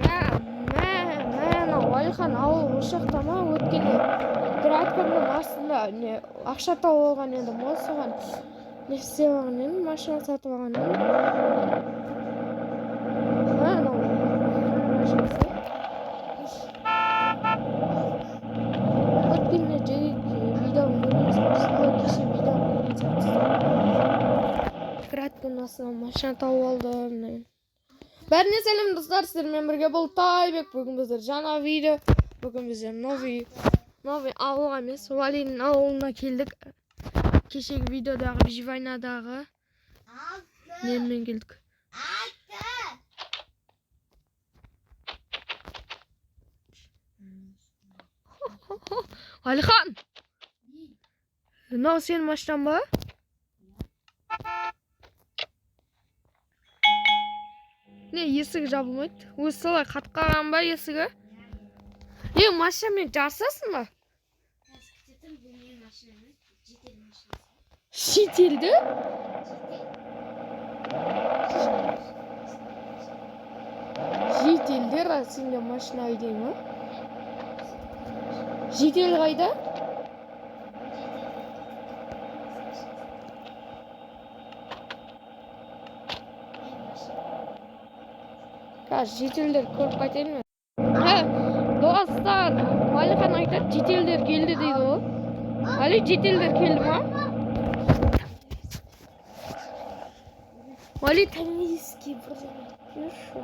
мен Уалихан ауыл осы жақта ма өткенде градкомның астында не ақша тауып алған едім ғой, соған не істеп алған едім, машина сатып алған едім. Анау машинасы өткенде видеоны көрген сияқтысыз, кеше видеоны көрген сияқтысыз. Градкомның астынан машина тауып алдым. Бәріне сәлем достар, сіздермен бірге бұл Тайбек. Бүгін біздер жаңа видео. Бүгін біздер новый ауылға емес, Уалинің ауылына келдік. Кешегі видеодағы Бижвайнадағы немен келдік. Уалихан! Мынау сенің машинаң ба? Не, есігі жабылмайды? Өзі солай қатқаған ба есігі? Машинамен жарысасың ба? Шетелді? Жетелдер, сенде машина айдей ма? Жетел қайда? Жетелдер көріп қайтайын ма? Достар, Уалихан айтады, жетелдер келді дейді ғой. Али, жетелдер келді ма? Али, тәңейске бір жүрші.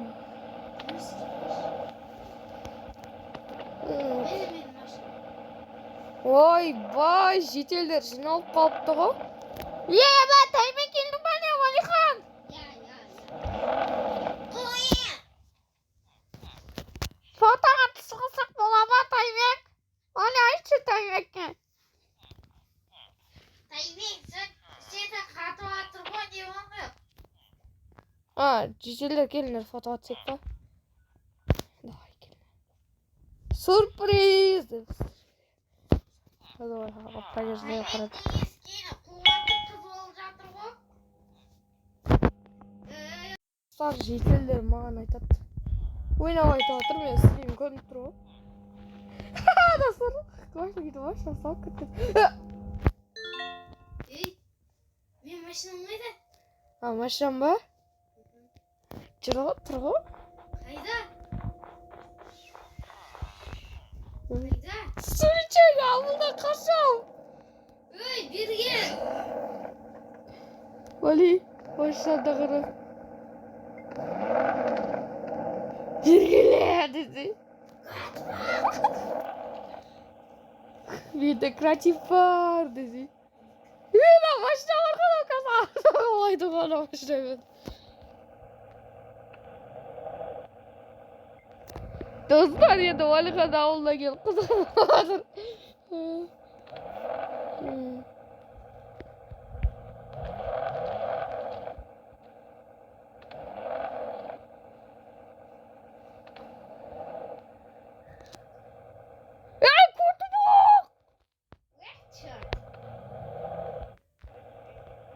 Ой, бай, жетелдер жиналып қалыпты ғой. Ба, Тайбек келді ма не, Уалихан? Фотоға түсірсек бола ма, Тайбек? Оны айтшы Тайбекке. Тайбек, сені қатып атыр ғой, не оңғы? Жетелдер келіңдер, фотоға түсек па? Давай келіңдер. Сюрприз! Давай, полезная аппарат. Достар, жетелдер маған айтады. Ойнап айтып отыр, мен істеймін, көрініп тұр ғой. Достар, классно кетіп машина салып кеткен. Мен машинам қайда? Машинам ба? Жүр ғой, тұр ғой. Қайда? Суретші, ауылда қашау. Өй, берген. Уали, машинада қара. Бергеле, деді. Менде креатив бар, деді. Машина бар қана қаза. Олайды ғана машинамен. Достар, енді Уалихан ауылына келіп қызығып жатыр.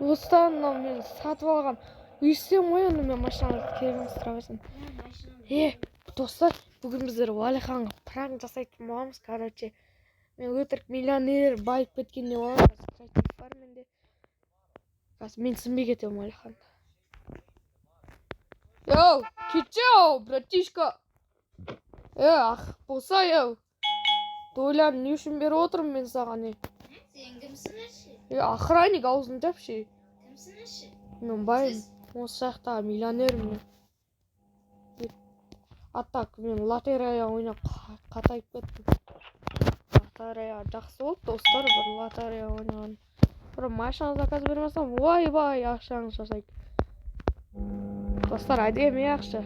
Достан, мен сатып алған. Үйсем ғой, оны мен машинаны келген сұравасын. Достар, бүгін біздер Уалиханға пранк жасайтын боламыз, короче. Мен өтірік миллионер байып кеткенде боламын. Креатив бар менде. Мен сынбай кетемін Уалихан. Йоу, кетші ау, братишка. Ақ болса, йоу. Дойларын не үшін беріп отырмын мен саған, Сен кімсің әші? Охранник, аузын жапшы. Кімсің әші? Мен байым. Осы жақтағы миллионермін. Так, мен лотерея ойнап қатайып кеттім. Лотерея жақсы болды, достар, бір лотерея ойнаған. Бір машина заказ бермесем, ой-бай, ақшаңыз жасайды. Достар, әдемі ақша.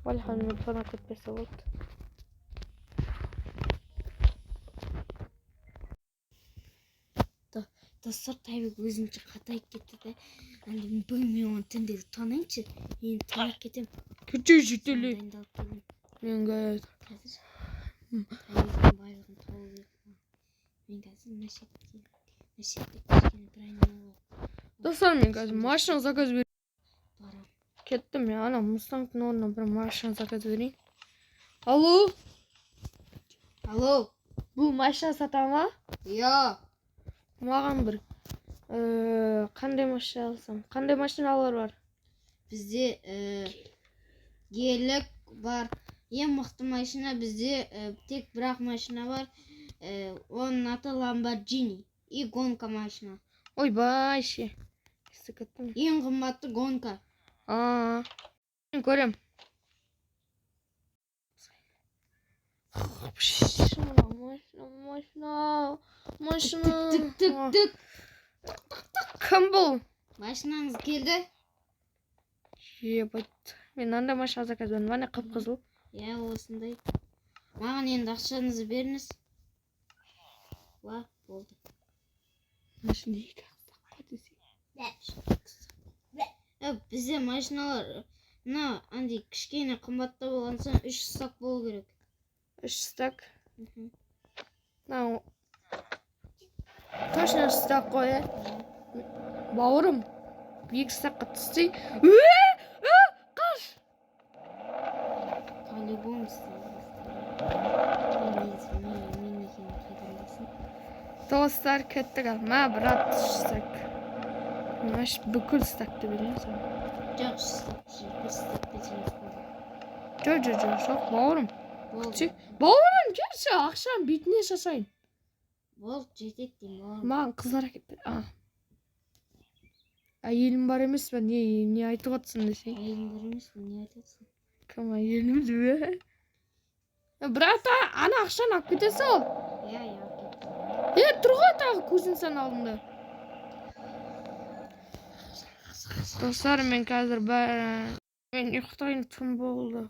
Уалихан мен тонап кетпесе болды. Достар, Тайбек өзінше қатайып кетті де. Әлі бүгін оны түндегі тонайыншы. Енді тонап кетем. Кетші жетелі. Мен қазір. Тайбектің байлығын тауып ек. Мен қазір мәшеттен кішкене бір айналып. Достар, мен қазір машина заказ берем. Kettim ya. Anam Mustang'ın oruna bir maşina zakat vereyim. Alo. Alo. Bu maşina satan var. Yo. Mağan bir. Qanday maşina alsam? Qanday maşinalar var? Bizde gelik var. En mıhtı maşina bizde tek bırak maşina var. Onun adı Lamborghini. İyi gonka maşina. Oy başı. Sıkıntım. En kımbatlı gonka. Aa. Görem. Maşina. Tık tık tık. Kim bu? Maşinanız geldi. Yebat. Men anda maşina zakat verdim. Bana kıpkızıl. Ya osындай. Mağan endi akşanızı beriniz. Va oldu. Maşina Bize maşinalar andi kişkene kımbatta болған соң 3 сtak болу керек. 3 stak. Точно 3 stak koy. Bavurum. Bir stak tüstü. Kaç. По-любому Dostlar kettik ama bırak stak. Maş bukul staktı biliyorsun. Жоқ 3 stak bir stak geçiniz Çok bavurum. болды. Bavurum gerçi akşam bitini yaşasayın. Болды жетет деймін бауырым. Маған қыздар әкеп әйелім бар емес пе не айтып жатсың десең. Әйелдер емес пе не айтасың? Кім әйелім бе? Бірақ та ана ақшаны алып кете сал. Я кеттім. Тұр ғой тағы көзің сан алдында. Достар мен қазір мен ұйықтайын түн болды.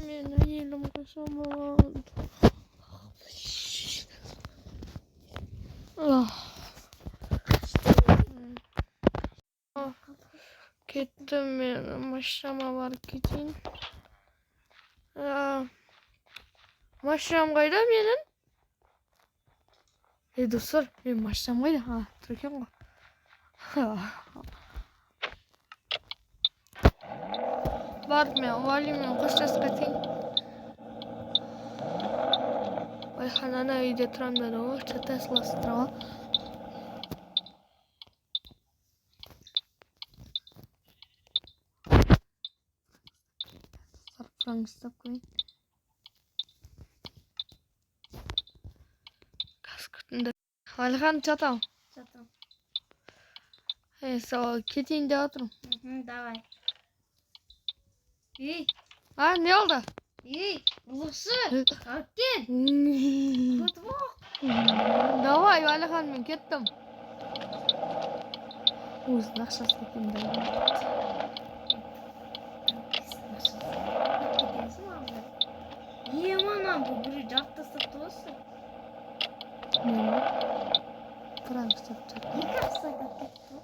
Мен әйелім қашамады. Kettim men машинама барып кетейін. Машинам қайда менің? Достар, мен машинам қайда? Тұр екен ғой. Барып мен валимен қоштасып кетейін. Айхан ана үйде тұрам деді ғой, чатай сыластыра ғой. Сарпыраңыз ұстап қойын. Газ күтінді. Алихан чатам. Жатам. Сол кетейін деп отырмын. Давай. Ей, Не oldu? ей, ұлықшы, алып кел. Көтіп оқ. Давай, Алихан мен кеттім. Өзінің ақшасы екен де. Анам бұл бірі жақты сықты осы. Пранк істеп. Екі ақсайға кетті.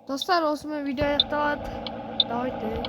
Достар, осымен видео аяқталады. Давайте.